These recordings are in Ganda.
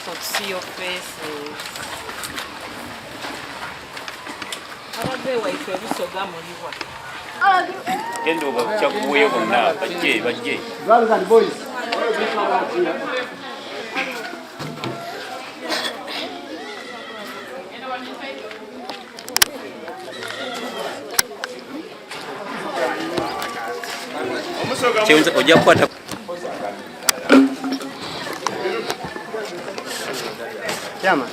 beautiful to see your faces. Abagbe waife busoga muliwa. Kendo bakuchakuweyo bonna bajje. Girls and boys. Chenza ojja kukwata Chama.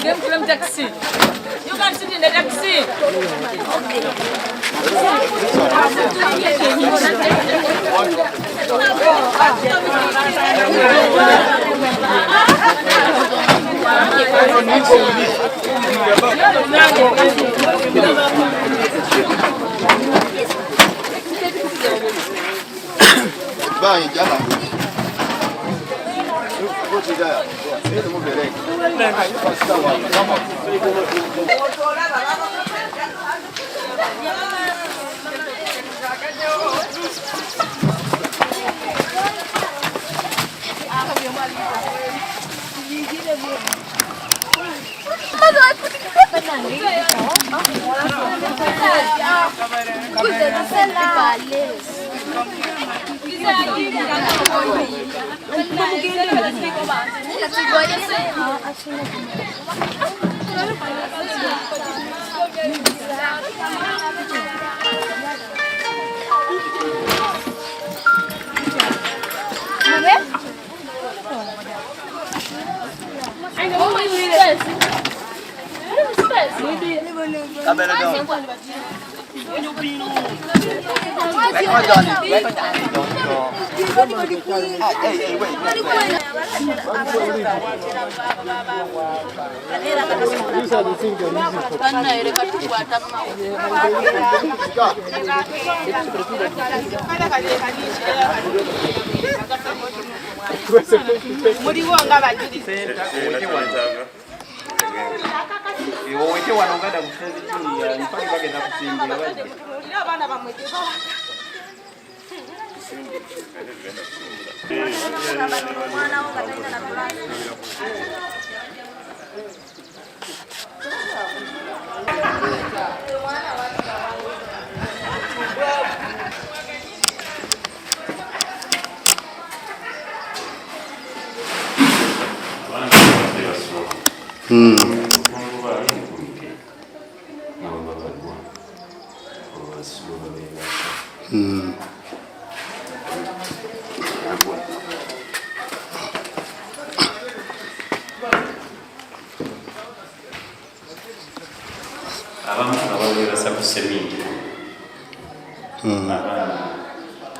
Dem from taxi. You can sit in the taxi. Vai, jala. Ele não verei.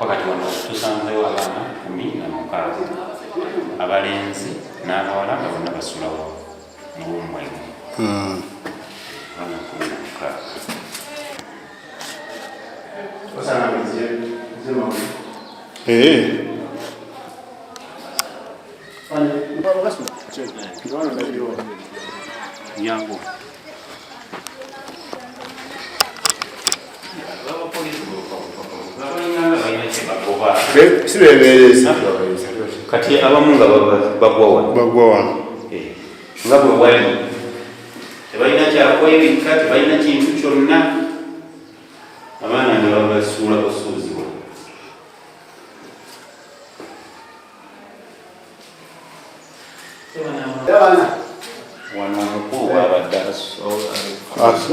wakati wano tusanzeewo abaana 16 abalenzi n'abawala nga bonna basulawo muwumwemu yangu kati abamu nga bagwa wano nga bwe wali tebalina kyakwebikka tebalina kintu kyonna abaana nga babasuula busuuzibwa wano omukulu wabadde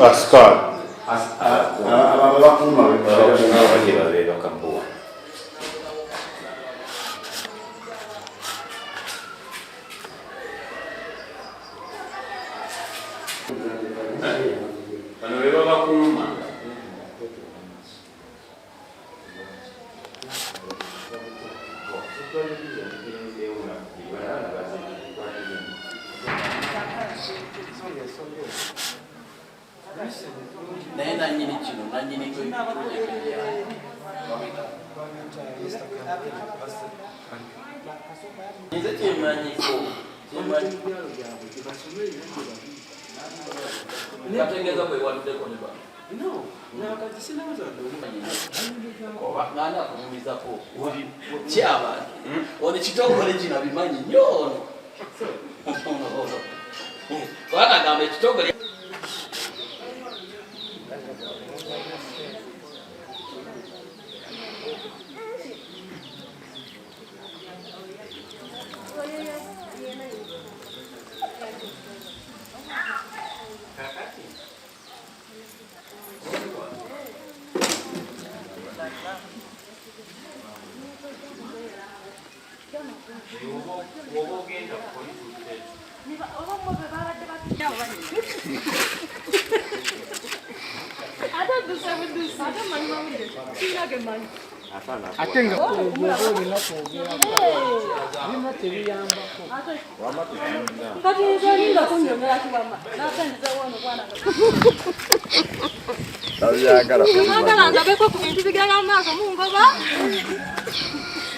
Askar. abakuuma baje babe bakambuwa bano be babakuuma naye nanyini kino nanyini Nze kyemanyiko kategeeza bwe waddeko ne ba ngana akulumizako kyabantu ono ekitongole kino bimanyi nnyo ono wanagamba ekitongole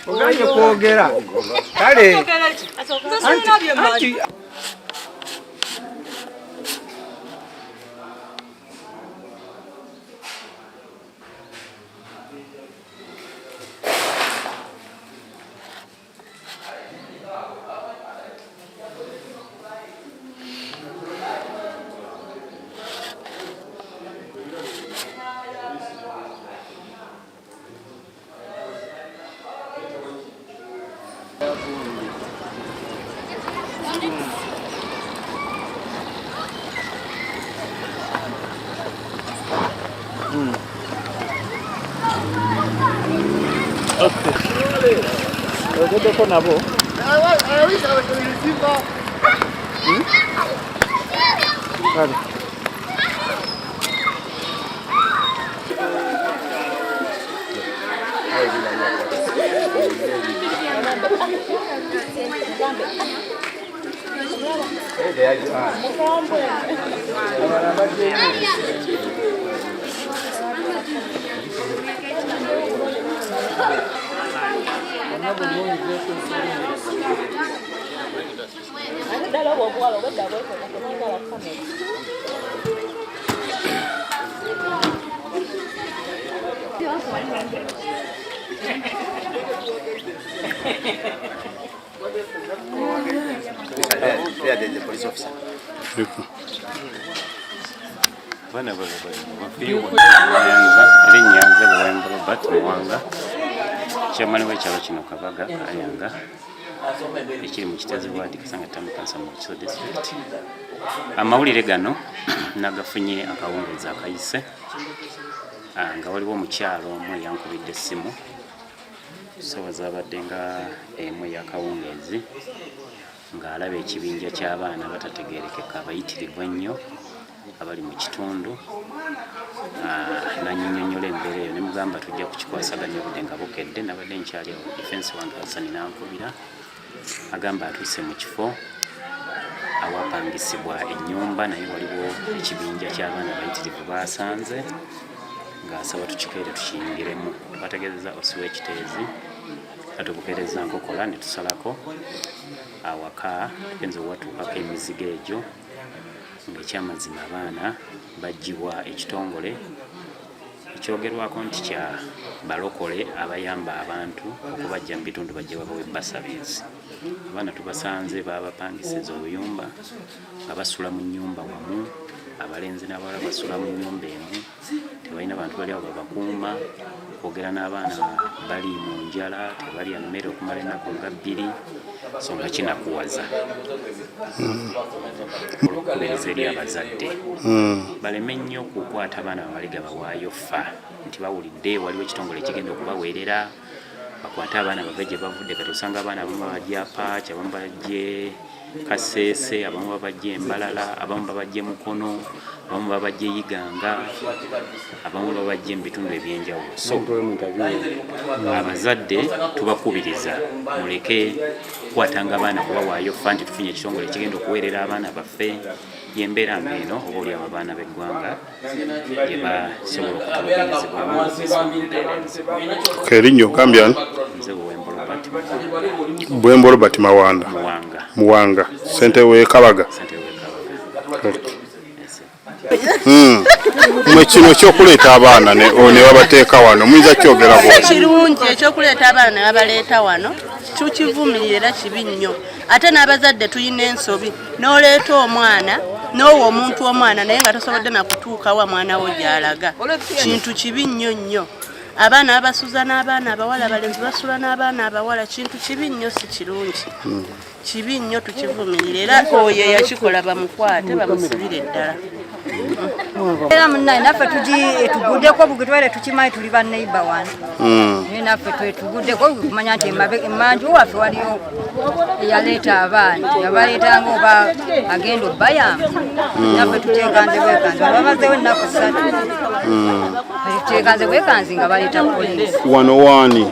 Oganye kwogera kale Ogoddeko nabo the police officer. Bana erinyanza Buwemba Robert Muwanga chairman w'ekyalo kino Kabaga Ayanga ekiri mu Kitezi Ward Kasanga Town Council mu Kiso District. Amawulire gano nagafunye akawungeezi akayise nga waliwo omukyalo omwe yankubidde essimu so zabadde nga emu y'akawungeezi ng'alaba ekibinja ky'abaana batategeerekeka abayitirivu ennyo abali mu kitundu nanyinyonnyola embeera eyo ne mugamba tujja kukikwasaganya obudde nga bukedde nabadde nkyali awo defense wange Hasani nankubira agamba atuuse mu kifo awapangisibwa ennyumba naye waliwo ekibinja ky'abaana abayitirivu baasanze ng'asaba tukikeere tukiyingiremu twategeezeza osi w'ekiteezi atubukeereza nkokola ne tusalako awaka tugenza owatuukako emizigo egyo ng'ekyamazima abaana baggyibwa ekitongole ekyogerwako nti kya balokole abayamba abantu okubajja mu bitundu bajja babawe basabizi. Abaana tubasanze babapangisiza obuyumba nga basula mu nnyumba wamu, abalenzi n'abawala basula mu nnyumba emu, tebalina bantu bali awo babakuuma, kwogera n'abaana bali mu njala, tebalya mmere okumala ennaku nga 2, so nga kinakuwaza olukubeereza eri abazadde baleme nnyo okukwata abaana babalega bawaayo ffa nti bawulidde waliwo ekitongole ekigenda okubaweerera bakwate abaana bave gye bavudde kati osanga abaana abamu babajja Paaci, abamu babajje Kaseese, abamu babajje Embalala, abamu babajje Mukono, abamu babajje Iganga, abamu babajje mu bitundu ebyenjawulo. So abazadde tubakubiriza muleke kukwatanga abaana kubawaayo ffa nti tufunye ekitongole ekigenda okuweerera abaana baffe yembeera eno oba oli abaana b'eggwanga gye basobola okutulugunyizibwamu. Erinnya ogambye ani? Nze Bwembo Robert Mawanda. Muwanga. Ssentebe w'e Kabaga. Mwe kino ekyokuleeta abaana ne babateeka wano muyinza kyogera bw'oti? Kirungi ekyokuleeta abaana ne babaleeta wano tukivumirira era kibi nnyo. Ate n'abazadde tulina ensobi n'oleeta omwana n'owa omuntu omwana naye nga tosobodde na kutuuka wa mwana wo gy'alaga. Kintu kibi nnyo nnyo. Abaana babasuza n'abaana abawala, abalenzi basula n'abaana abawala, kintu kibi nnyo, si kirungi. Kibi nnyo, tukivumirira era oyo yakikola bamukwate bamusibire ddala. Era munnaye naffe tuguddeko bugitwere tukimanyi tuli ba neighbor wano. Naye naffe tuguddeko kumanya nti emmanju waffe waliyo eyaleeta abaana yabaleetanga oba agenda obbayamba. Naffe tuteekanze bwekanzi babazeewo ennaku 3. Tuteekanze bwekanzi nga baleeta poliisi. Wano waani?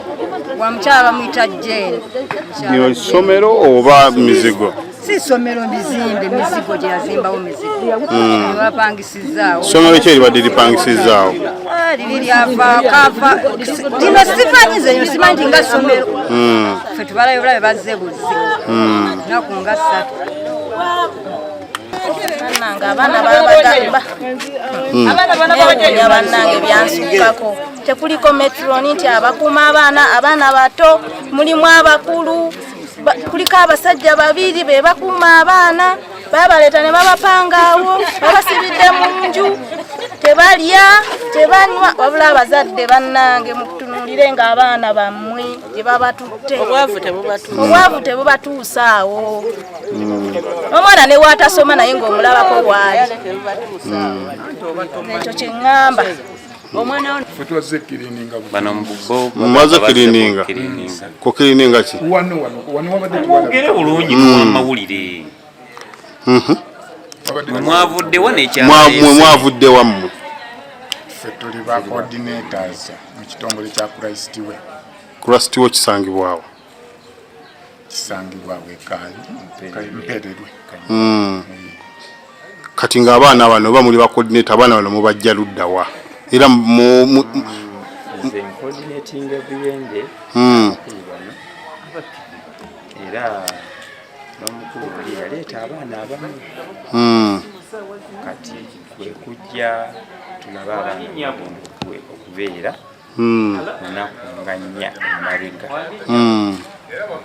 Wa mukyala bamuyita Jane. Lino ssomero oba mizigo? Si ssomero, bizimbe, mizigo gye yazimbawo mizigo. Bapangisizaawo. Ssomero ki eribadde lipangisizaawo? Liri lyava kava. Lino sifanyize eyo simanyi nti nga ssomero. Ffe tubalayo bulabe bazze buzzi. Nnaku nga 3. Abaana babagamba. Neewuunya bannange byansukkako. Tekuliko metroni nti abakuuma abaana bato, mulimu abakulu. Kuliko abasajja 2 be bakuuma abaana, babaleeta ne babapangaawo, babasibidde mu nju, tebalya, tebanywa, wabula abazadde bannange mukutunuulire ng'abaana bammwe gye babatutte. Obwavu tebubatuusaawo. Omwana ne waatasoma naye ng'omulabako waali. Ekyo kye ŋŋamba. Mumaze kirininga. Ko kirininga ki? Mwogere bulungi mu mawulire. Mwavuddewo n'ekyama. Mwavudde wammwe? Ffe tuli ba coordinators mu kitongole kya Christ Way. Christ Way kisangibwawo? Kisangibwawo Mpererwe. Kati ng'abaana bano oba muli ba coordinator abaana bano mubajja ludda wa? Era coordinating Buyende era n'omukulu oli yaleeta abaana abamu kati kwe kujja tulaba abaana okubeera lunaku nga 4 emabega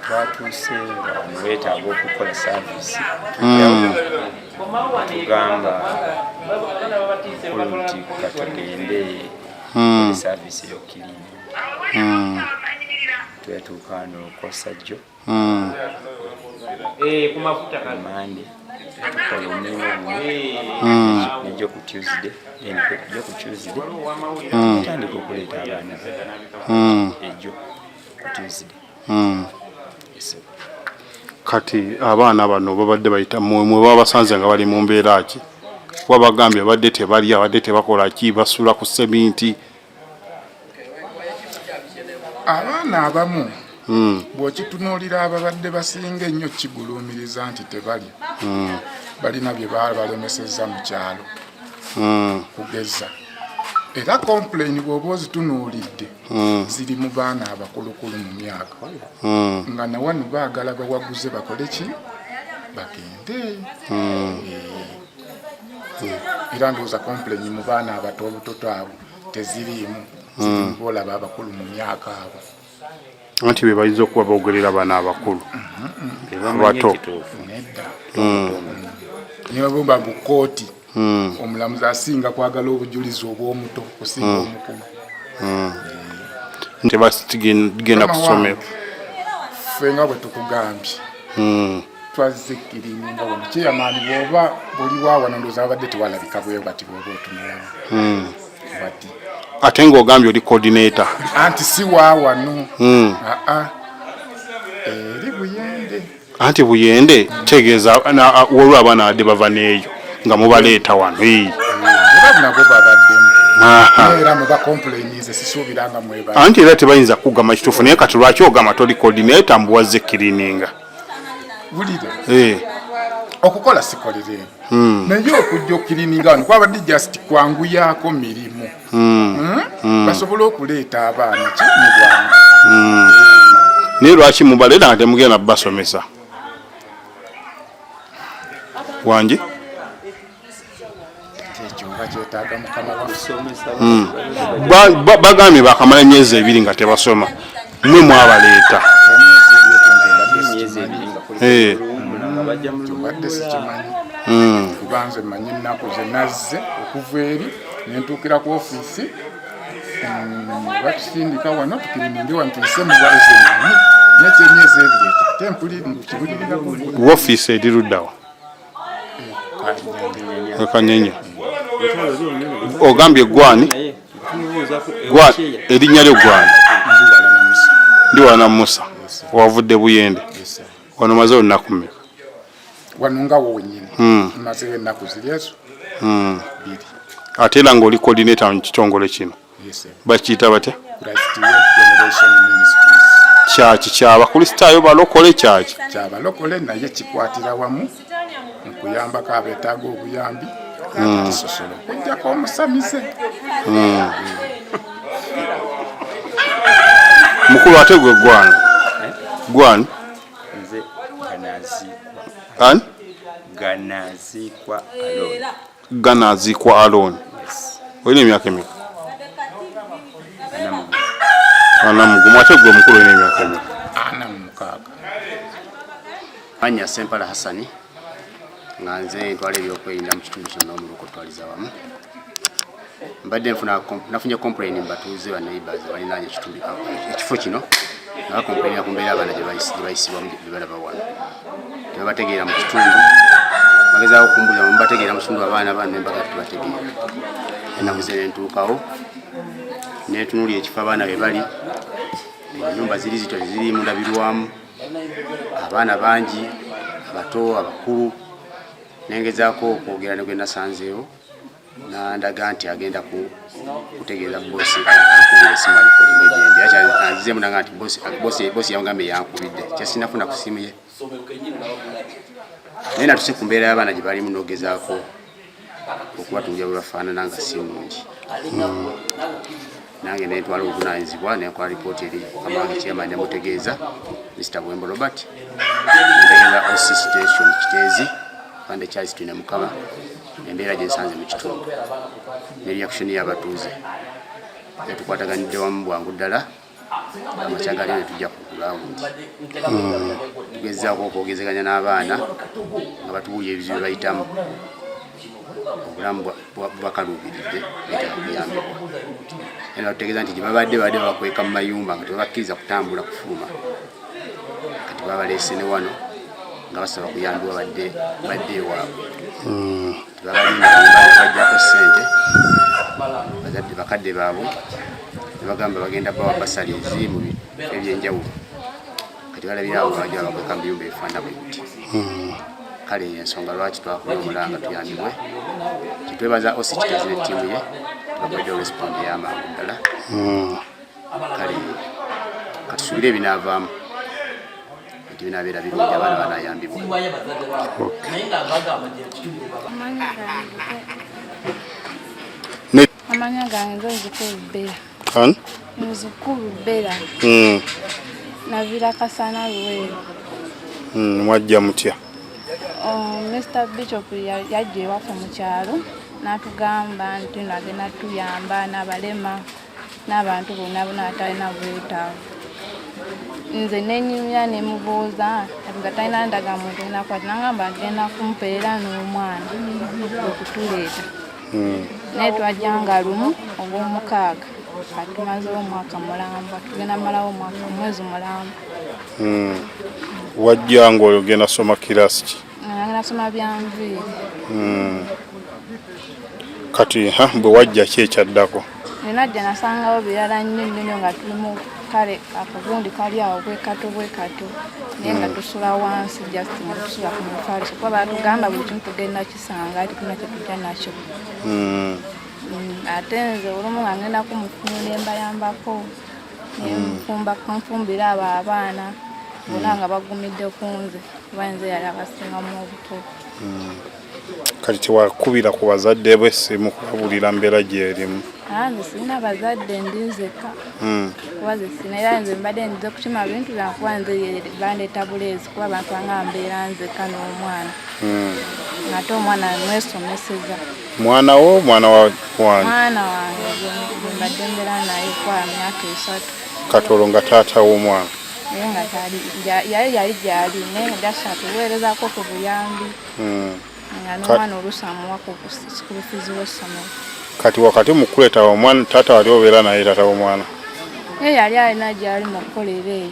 twatuuse nga weetaaga okukola saavisi tugamba nti katugende saavisi ey'okiriini twetuuka wano Kosajjo Mande tukola omulimu nejjo ku Tuesday tutandika okuleeta abaana ejjo ku Tuesday. Kati abaana bano babadde bayita mwe babasanze nga bali mu mbeera ki? Wabagambye badde tebalya, badde tebakola ki, basula ku seminti? Abaana abamu bw'okitunuulira ababadde basinga ennyo kiguluumiriza nti tebalya. Balina bye balemesezza mu kyalo kugeza. Era complain bw'oba ozitunuulidde ziri mu baana abakulukulu mu myaka nga na wano baagala bawaguze bakole ki bagende. Era ndowooza complain mu baana abato obutoto abo teziriimu, ziri bolaba abakulu mu myaka abo. Anti be bayinza okuba boogerera baana abakulu abato nedda niba bumba mu kooti omulamuzi asinga kwagala obujulizi obw'omuto kusinga omukulu. Tebasigenda ku ssomero. Ffe nga bwe tukugambye twazze Kirininga wano kyeyamaani bw'oba buli waawana ndowooza babadde tewalabika bwe bati bw'oba otunulaba bati. Ate ng'ogambye oli coordinator. Anti si waawano eri Buyende. Anti Buyende tegeeza waliwo abaana badde bava neeyo nga mubaleeta wano. Era nabo babaddemu era mwe bakomplainize sisuubiranga mweba. Anti era tebayinza kugamba kituufu naye kati lwaki ogamba toli coordinator mbuwazze Kirininga? bulira okukola sikolere naye okujja okirininga wano kwabadde just kwanguyako mirimu basobola okuleeta abaana ki mu bwangu naye lwaki mubalera nga temugenda basomesa wangi kyetaaga mukama bagambye bakamala emyezi 2 nga tebasoma mwe mwabaleeta badde sikimanyi kubanze manyi ennaku zenazze okuva eri nentuukira ku ofiisi batusindika wano tukiriminge wano tuyise mubwalize mani nekyemyezi 2 ate mpulirikibuliriraku ofiisi eriruddawa Kanyenye ogambye gwani erinnya lyo gwani ndi wana Musa wavudde Buyende wano maze olunaku mmeka wano nga wonyine maze ennaku ziri ezo 2 ate era ng'oli coordinator mu kitongole kino bakiyita batya kyaki kyabakristaayo balokole kyaki kyabalokole naye kikwatira wamu nkuyambako abeetaaga obuyambi kisosola okujjako omusamize mukulu ate gwe gwani nze ganazikwa Alon olina emyaka emeka anamugumu ate gwe mukulu olina emyaka emeka 46 Manya Sempala Hassani nga nze ntwala ebyokwerinda mu kitundu kino n'omuluko twaliza wamu mbadde nafunye complain mbatuuze ba neighbors balinaanye ekifo kino nga complain ku mbeera abaana gye bayisibwa gye balaba wano tebabategeera mu kitundu bagezaawo okumbuulira mubategeera mu kitundu abaana bano nembaga tebategeera ennaku ze nentuukawo netunuulira ekifo abaana be bali ennyumba ziri zito ziri mulabirwamu abaana bangi abato abakulu nengezaako okwogera ne gwe nasanzeewo nandaga nti agenda kutegeeza bosi ankubira esimu alikolingegende akyazizemu nanga nti bosi yangambye yankubidde kyasinafuna ku simu ye naye natuse ku mbeera y'abaana gye balimu n'ogezaako okubatungira bwe bafaanana nga si nungi nange nentwala obuvunaanyizibwa nenkola lipooti eri mukama wange chairman yamutegeeza Mr. Bwembo Robert ntegeeza OC station Kiteezi Pande Charles Twine Mukama embeera gye nsanze mu kitundu ne reaction y'abatuuze tukwataganidde wamu bwangu ddala amakyagali ne tujja ku ground tugezaako okwogezeganya n'abaana nga batubuulya ebizibu bayitamu obulamu bwakaluubiridde betakuyambibwa era tutegeeza nti gye babadde babakweka mu mayumba nga tebabakkiriza kutambula kufuluma kati babaleese ne wano nga basaba kuyambibwa badde ewaabwe tebabalinda bajjako ssente bazadde bakadde baabwe ne bagamba bagenda bawa basali ezimu ebyenjawulo kati balabirawo nga bajja babakweka mu biyumba ebifaanana bwe buti kale ensonga lwaki twakola omulanga tuyambibwe kitwebaza osi Kiteezi ne ttiimu ye bakwedde orespondi y'amangu ddala kale katusubire ebinaavaamu nti binaabeera birungi abaana banayambibwa amanya gange nzikulu bbera navira Kasana Luweero mwajja mutya Mr. Bishop yajja ewaffe mu kyalo n'atugamba nti agenda tuyamba n'abalema n'abantu bonna abatalina bwetaavu nze nenyumya nemubuuza nga talina ndagamuntu nakwati nagamba agenda kumpeera n'omwana okutuleeta naye twajjanga lumu ogw'omukaaga atumazewo omwaka mulamba tugenda malawo omwezi mulamba wajja ng'ogenda soma kirasi ki agenda soma byanviiri kati bwe wajja ki ekyaddako nenajja nasangawo birala nnyo nga tulimu kale akagundi kali awo bwekato naye nga tusula wansi just nga tusula ku mufaliso kuba batugamba buli kimu tugenda kisanga ati kuna kyetujja nakyo ate nze olumu nga ngenda kumufumu nembayambako nenfumbira abo abaana bona nga bagumidde ku nze banze yali abasinga mu obuto. Kati tewakubira ku bazadde bwe simu kubulira mbeera gyerimu. Nze sirina bazadde ndinzeka. Kuba ze sina era nze mbadde ndize kukima bintu byankuba nze bandeeta buleezi kuba abantu banga mbeera nzeka n'omwana. Ate omwana mwesomeseza. Mwana wo mwana wa wange? Mwana wange gwe mbadde mbeera naye kwa myaka 3. Katolo nga taata w'omwana. Yali gyali naye nga gyasatuweerezako ku buyambi. Nga n'omwana oluusi amuwako school fees w'essomero. Kati wakati mu kuleeta omwana taata wali obeera naye taata w'omwana? Ye yali alina gyali mu kukolera eyo.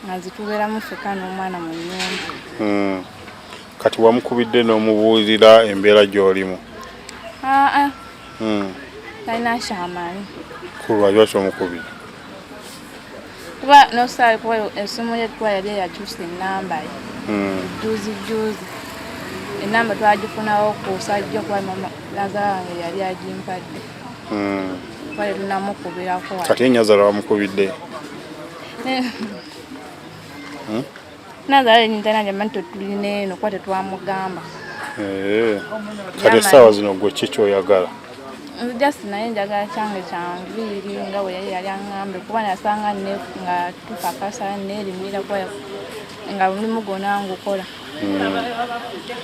Nga zitubeeramu ffeka n'omwana mu nnyumba. Kati wamukubidde n'omubuulira embeera gy'olimu? Talina kyamaanyi. Ku lwaki omukubidde? Kuba n'osaayi kuba essimu ye kuba yali yakyusa ennamba ye. Juuzi. Ennamba twagifunawo ku sajja kuba mama Lazara wange yali agimpadde. Kuba tunamukubirako. Kati Nazara wamukubidde? Nazara nyintana jamani tulina eno kuba tetwamugamba. Kati essaawa zino gwe ki ky'oyagala? Just naye njagala kyange kyanviiri nga bwe yali aŋŋambe kuba nasanga nga tupakasa neerimira kuba nga mulimu gwonna ngukola.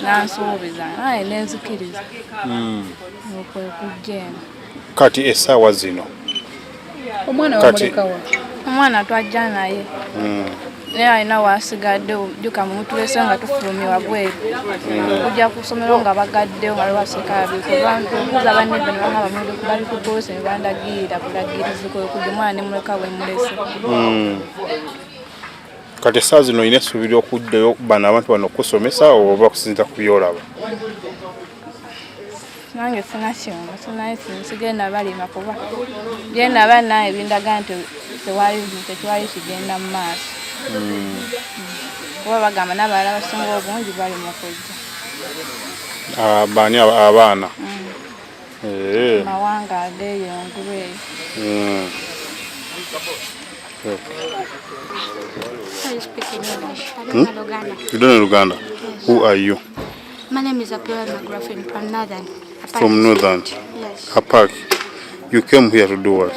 Nansuubiza naye nenzikiriza. Okwo kujja eno. Kati essaawa zino? Omwana wamulekawa? Omwana twajja naye. Naye alina wasigadde jjuka mumutuleese nga tufulumye wabweru. Kujja ku ssomero nga bagaddewo nga lwaseka okuza bannedda ne banga bali ku boosi ne bandagirira bulagirizi kujja omwana ne muleka bwe mulese. Kati essaawa zino olina essuubi ly'okuddayo bano abantu bano okusomesa oba kusinza ku byolaba? Nange sina kyoma sinaye sigenda balima kuba genda banaye bindaga nti tetwali kigenda mu maaso. Kuba bagamba n'abalala abasinga obungi bali mu kujja. Baani abaana? Mawanga ageeyo engulu eyo. I speak in English. I don't know Luganda. You don't know Luganda? Yes. Who are you? My name is Apia McGraffin from Northern. From Northern? Yes. Apak. You came here to do what?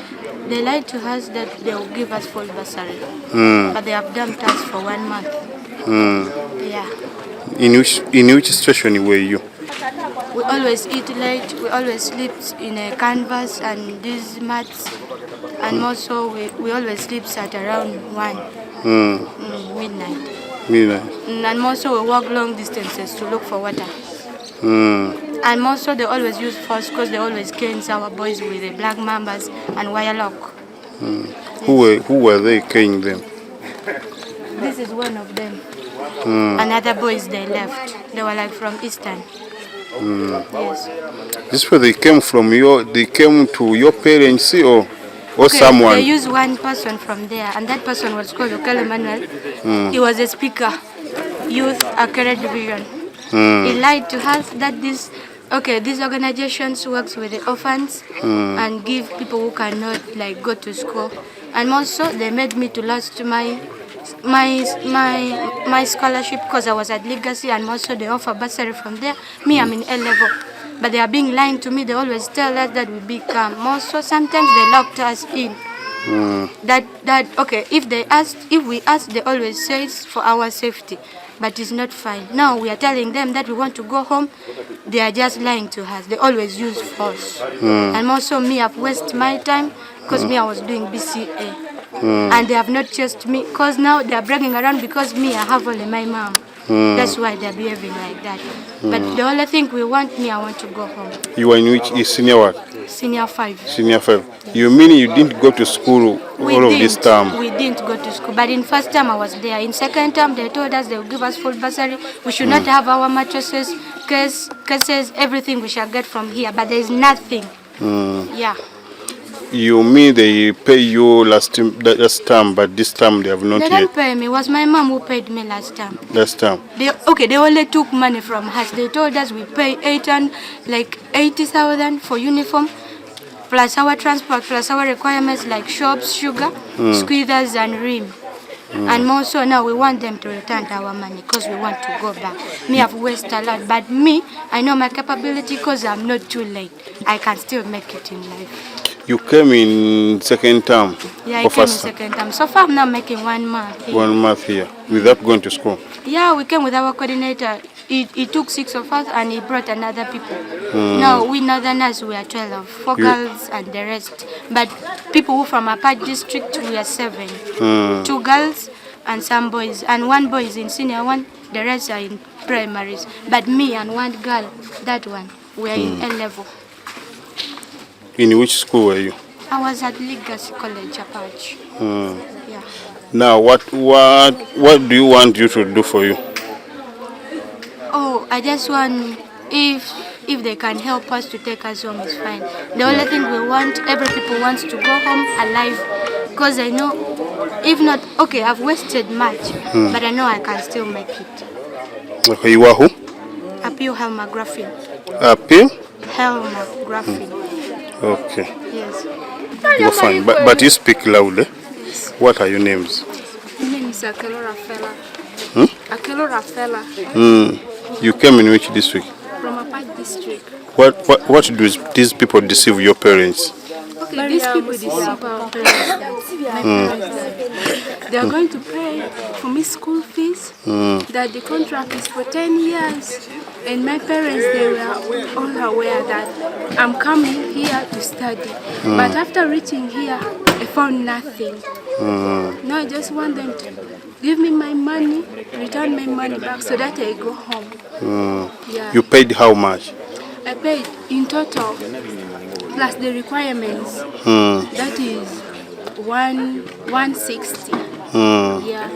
They lied to us that they will give us full bursary. But they have dumped us for 1 month. Yeah. In which situation were you? We always eat late. We always sleep in a canvas and these mats. And also we always sleep at around 1 midnight. And also we walk long distances to look for water. And also they always use force because they always cane our boys with the black mambas and wire lock. Who were they caning them? This is one of them. Another boys they left. They were like from Eastern. Yes. This where they came from they came to your parents or Okay, someone? They used one person from there, and that person was called Okelo Manuel. He was a speaker, youth Akere division. He lied to us that these organizations works with the orphans and give people who cannot go to school. And also they made me to lose my scholarship because I was at Legacy, and also they offer bursary from there. Me, I'm in A level. But they are being lying to me. They always tell us that we become. Also, sometimes they locked us in. If we ask, they always say it's for our safety, but it's not fine. Now we are telling them that we want to go home. They are just lying to us. They always use force. And also me, I've wasted my time because me, I was doing BCA. And they have not chased me because now they are bragging around because me, I have only my mom. That's why they're behaving like that. But the only thing I want to go home. You are in which senior what? Senior 5. Senior 5. You mean you didn't go to school all of this time? We didn't go to school. But in first term I was there. In second term they told us they will give us full bursary. We should not have our mattresses, cases, everything we shall get from here. But there is nothing. Yeah. You mean they pay you last time, but this time they have not They yet? didn't pay me. It was my mom who paid me last time. Last time? They only took money from us. They told us we pay 80,000 for uniform, plus our transport, plus our requirements like shops, sugar, squeezers and rim. And more so now we want them to return our money because we want to go back. Me, I've wasted a lot, but me, I know my capability because I'm not too late. I can still make it in life. You came in second term? Yeah, I came in second term. So far I'm now making 1 month here. 1 month here, without going to school? Yeah, we came with our coordinator. He took 6 of us and he brought another people. Now we Northerners, we are 12, 4 girls and the rest. But people who from Apart district, we are 7. 2 girls and some boys. And 1 boy is in senior 1, the rest are in primaries. But me and 1 girl, that one, we are in A level. In which school were you? I was at Legacy College, Apache. Yeah. Now, what do you want you to do for you? Oh, I just want, if they can help us to take us home, it's fine. The only thing we want, every people wants to go home alive. Because I know, if not, okay, I've wasted much, but I know I can still make it. Okay, you are who? Appeal Helma Graffin. Appeal? Helma Graffin. Okay. Yes. You're fine, but you speak loudly. Yes. What are your names? My name is Akelo Rafela. Akelo Rafela. You came in which district? From Apart district. What do these people deceive your parents? Okay, these people deceive our parents. My parents, they are going to pay for me school fees. That the contract is for 10 years. And my parents, they were all aware that I'm coming here to study. But after reaching here, I found nothing. Now I just want them to give me my money, return my money back so that I go home. Yeah. You paid how much? I paid in total, plus the requirements. That is 160. Yeah.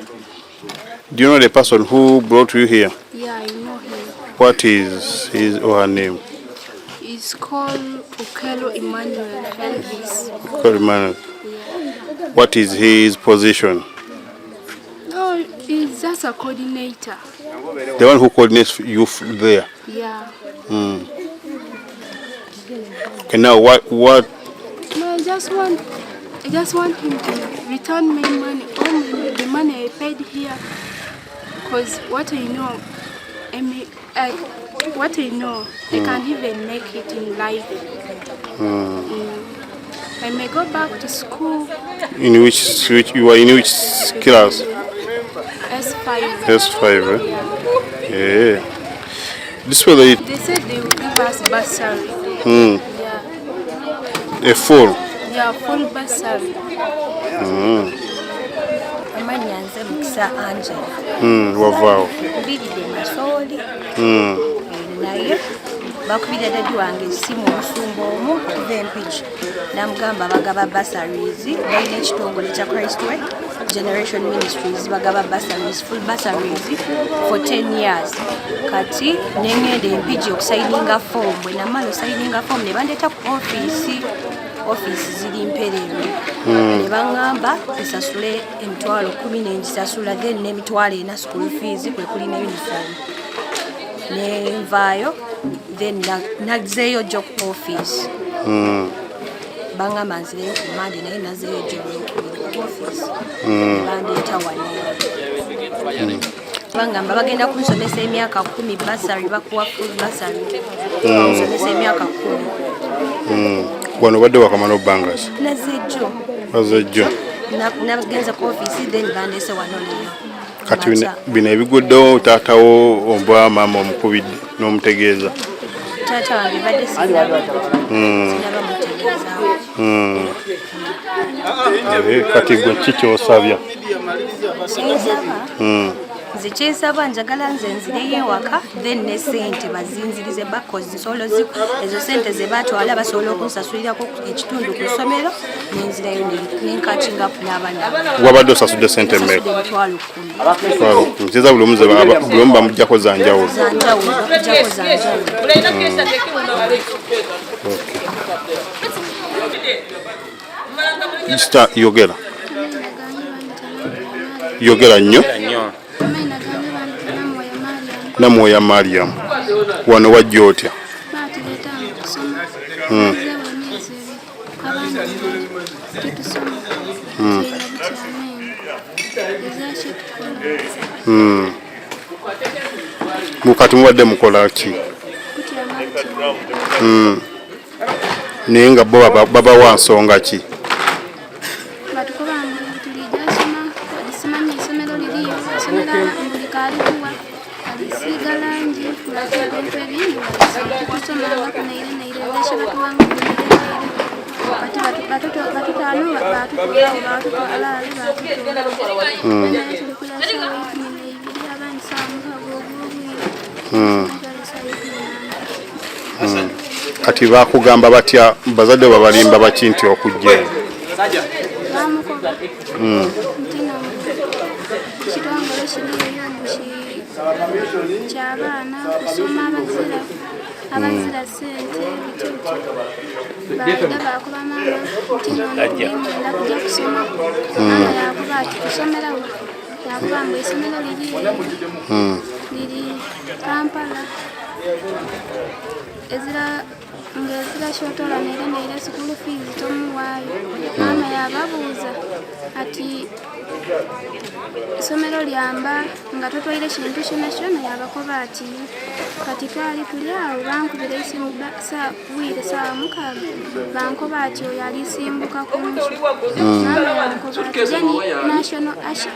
Do you know the person who brought you here? Yeah, I know him. What is his or her name? It's called Okelo Emmanuel Elvis. Okelo Emmanuel. Yeah. What is his position? Oh, he's just a coordinator. The one who coordinates you there? Yeah. Okay, now what? No, I just want him to return my money, all the money I paid here. Because what I know, I can't even make it in life. I may go back to school. In which you are in which class? S5. S5, eh? Yeah. This way they said they will give us bursary. A full? Yeah, full bursary. Amanyanze Mukisa Angela. Wavao. Mbidide masoli. Naye bakubira dadi wange simu musumba omu okuva Empigi namugamba bagaba bursaries balina ekitongole kya Christway Generation Ministries bagaba bursaries, full bursaries for 10 years. Kati nengende Empigi okusayininga form bwe namala osayininga form ne bandeeta ku office ziri Mperere. Ne bangamba nsasule emitwalo 10 nengisasula then n'emitwalo 4 school fees kwe kuli ne uniform. Nenvayo then nazeyo job office. Bangamba nzireyo ku Monday naye nazeyo job office. Bandeeta wano. Bangamba bagenda kunsomesa emyaka 10 bursary bakuwa full bursary. Kunsomesa emyaka 10. Wano badde wakamala bangas. Nazejo. Nagenza ku office then bandese wano leyo. Kati bino ebiguddewo taatawo oba maama omukubidde n'omutegeeza. Taata wange badde sinaba mutegeeza. Kati gwe ki ky'osabya? Nze kyensaba njagala nze nzireyo ewaka then ne ssente bazinzirize bakozi nsolo ezo ssente ze batwala basobola okunsasulirako ekitundu ku ssomero nenzirayo nenkakingapu n'abaana. Wabadde osasudde ssente mmeka? Nkiza buli omu bamuggyako za njawulo. Bakuggyako za njawulo. Sita yogera. Yogera nnyo. Namwoya Mariam. Wano wajja otya? Mukati mubadde mukola ki? Naye nga bo babawa nsonga ki? Kati bakugamba batya bazadde babalimba baki nti okujja eyo? Ky'abaana okusoma abazira ssente baada bakuba maama nti nogenda kujja kusoma maama yakuba ati kusomerawo yakuba mbu essomero liri Kampala ng'ezira shotola neire school fees tomuwaayo maama yababuuza ati isomero lyamba nga totwaire kintu kyona yabakoba ati kati twali tuli awo bankubira isimu bwire saawa 6 bankoba ati oyo alisimbuka ku nju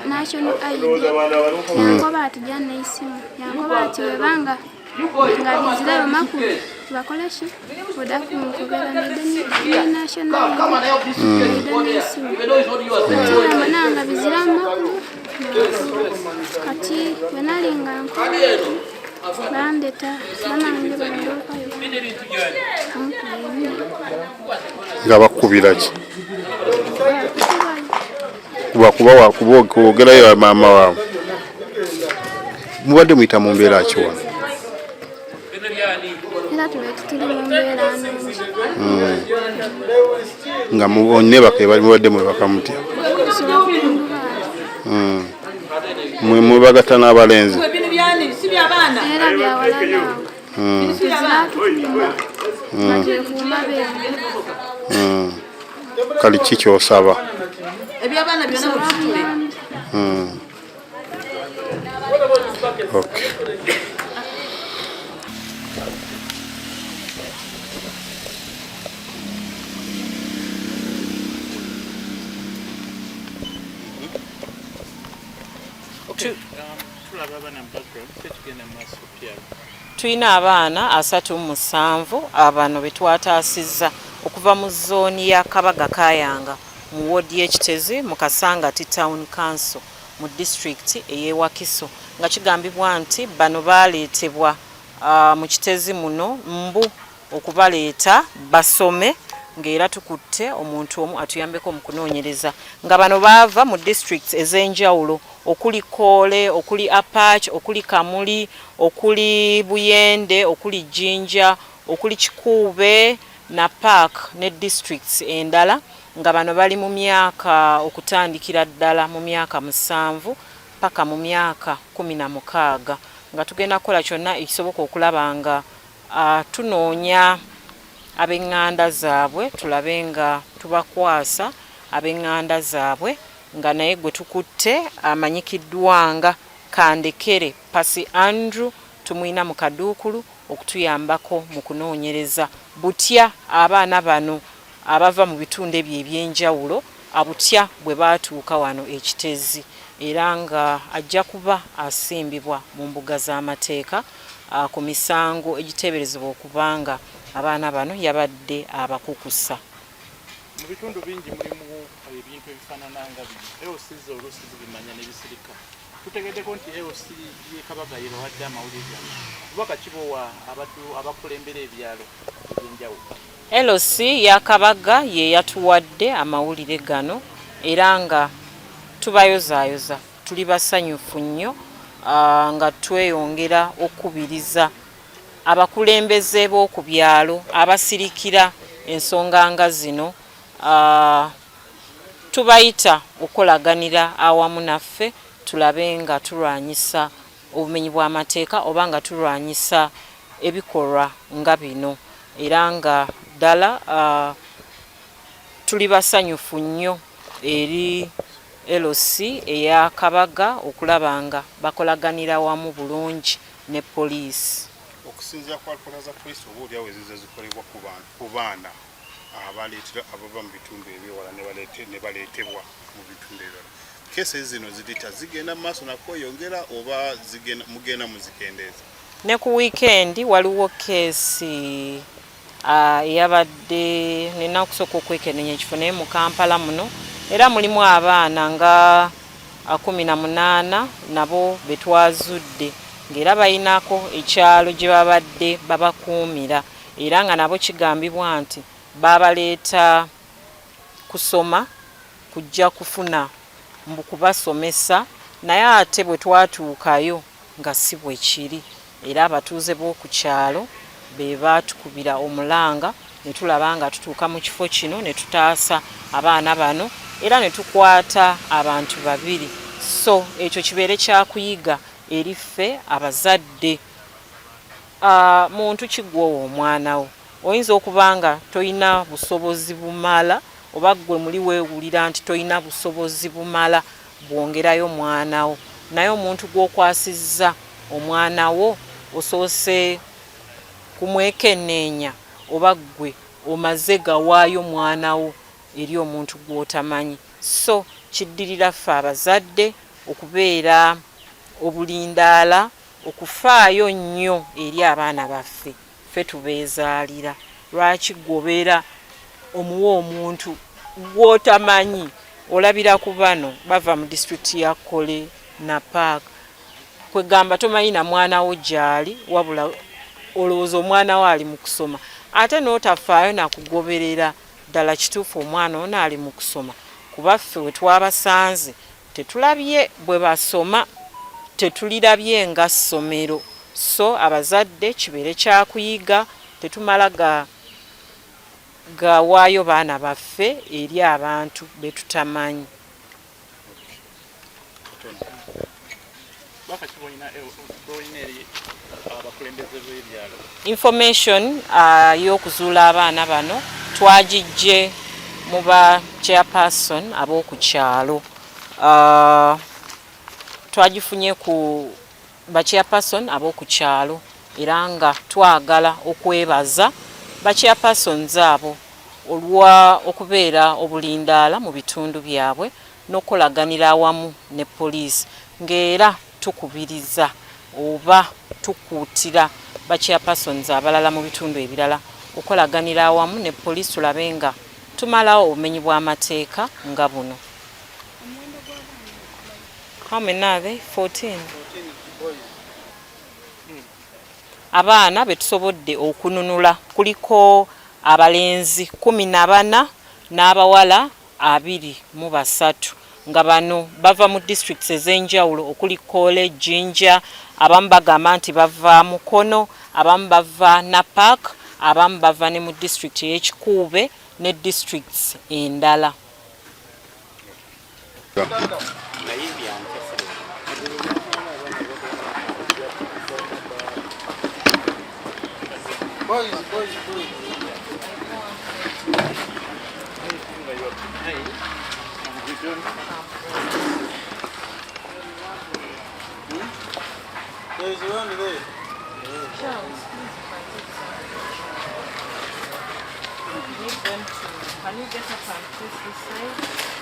national ID yankoba ati janna isimu yankoba ati webanga nga bizirayo makulu bakoleshi odakunkubera ne national isimu nanga bizira makulu kati wenalinga nkola bandeta banange bandokayo nga bakubira ki? Kuba kwogerayo maama waabwe. Mubadde muyita mu mbeera ki wano? era tuli mu mbeera nungi nga nebaka bali mubadde mwebaka mutya? Mwebagatta n'abalenzi? era byawalanawo batekuuma benge kali ki kyosaba? Ebyabaana byonna bifutule. Okay. Tulina abaana 37 abano betwataasizza okuva mu zooni ya Kabaga Kayanga mu woodi y'Ekitezi mu Kasangati Town Council mu district ey'e Wakiso nga kigambibwa nti bano baaleetebwa mu Kitezi muno mbu okubaleeta basome ng'era tukutte omuntu omu atuyambeko mu kunoonyereza nga bano baava mu districts ez'enjawulo okuli Kole, okuli Apach, okuli Kamuli, okuli Buyende, okuli Jinja, okuli Kikuube na Park ne districts endala nga bano bali mu myaka okutandikira ddala mu myaka 7 paka mu myaka 16 nga tugenda kukola kyonna ekisoboka okulaba nga tunoonya ab'enganda zaabwe tulabe nga tubakwasa ab'enganda zaabwe nga naye gwe tukutte amanyikiddwa nga Kandekere Pasi Andrew tumwina mu Kaduukulu okutuyambako mu kunoonyereza butya abaana bano abava mu bitundu ebyo ebyenjawulo abutya bwe baatuuka wano Ekitezi era nga ajja kuba asimbibwa mu mbuga z'amateeka ku misango egiteeberezebwa okubanga abaana bano yabadde abakukusa. Mu bitundu bingi mulimu ebintu ebifaanana nga bino EOC oluusi zibimanya ne bisirika tutegeddeko nti EOC y'e Kabaga ye bawadde amawulire gano bubaka kibowa abakulembera ebyalo ebyenjawulo. EOC ya Kabaga ye yatuwadde amawulire gano era nga tubayozaayoza tuli basanyufu nnyo nga tweyongera okubiriza abakulembeze b'oku byalo abasirikira ensonga nga zino tubayita okolaganira awamu naffe tulabe nga tulwanyisa obumenyi bw'amateeka oba nga tulwanyisa ebikolwa nga bino era nga ddala tuli basanyufu nnyo eri LOC eya Kabaga okulaba nga bakolaganira wamu bulungi ne poliisi. Okusinziira ku alipoota za poliisi oboolyawo ezizo zikolebwa ku baana abaleetera abava mu bitundu ebyewala ne baleetebwa mu bitundu ebirala. Keesi zino zigenda mu maaso nakweyongera oba mugenda muzikendeeza? Ne ku wiikendi waliwo keesi eyabadde nina okusooka okwekenneenya ekifo naye mu Kampala muno, era mulimu abaana nga 18 nabo betwazudde ng'era bayinako ekyalo gye babadde babakuumira, era nga nabo kigambibwa nti babaleeta kusoma kujja kufuna mbu kubasomesa, naye ate bwe twatuukayo nga si bwe kiri, era abatuuze b'oku kyalo be baatukubira omulanga ne tulaba nga tutuuka mu kifo kino ne tutaasa abaana bano era ne tukwata abantu 2. So ekyo kibeere kyakuyiga eri ffe abazadde. Muntu kiggwoowa omwana wo, oyinza okuba nga toyina busobozi bumala oba gwe muli weewulira nti toyina busobozi bumala bwongerayo mwana wo, naye omuntu gw'okwasizza omwana wo osoose kumwekenneenya oba gwe omaze gawaayo mwana wo eri omuntu gw'otamanyi. So kiddirira ffe abazadde okubeera obulindaala, okufaayo nnyo eri abaana baffe, ffe tubeezaalira. Lwaki gwobeera omuwa omuntu gw'otamanyi? Olabira ku bano bava mu disitulikiti ya Kole na Park, kwegamba tomanyi na mwana wo gyali, wabula olowooza omwana wo ali mu kusoma, ate n'otafaayo nakugoberera ddala kituufu omwana ono ali mu kusoma. Kuba ffe we twabasanze tetulabye bwe basoma, tetulirabye nga ssomero. So abazadde kibeere kyakuyiga, tetumala gawaayo baana baffe eri abantu be tutamanyi. Information y'okuzuula abaana bano twagijje mu ba chairperson ab'oku kyalo. Twagifunye ku ba chairperson ab'oku kyalo, era nga twagala okwebaza ba chairpersons abo olwa okubeera obulindaala mu bitundu byabwe n'okolaganira awamu ne poliisi, ng'era tukubiriza oba tukuutira ba chairpersons abalala mu bitundu ebirala okolaganira awamu ne poliisi tulabe nga tumalawo obumenyi bw'amateeka nga buno. How many are they? 14. Abaana betusobodde okununula kuliko abalenzi 14 n'abawala 23 nga bano bava mu districts ez'enjawulo okuli Kole, Jinja, abamu bagamba nti bava Mukono, abamu bava Napak, abamu bava ne mu district y'Ekikuube ne districts endala. There's one there. Can you get up and twist this side?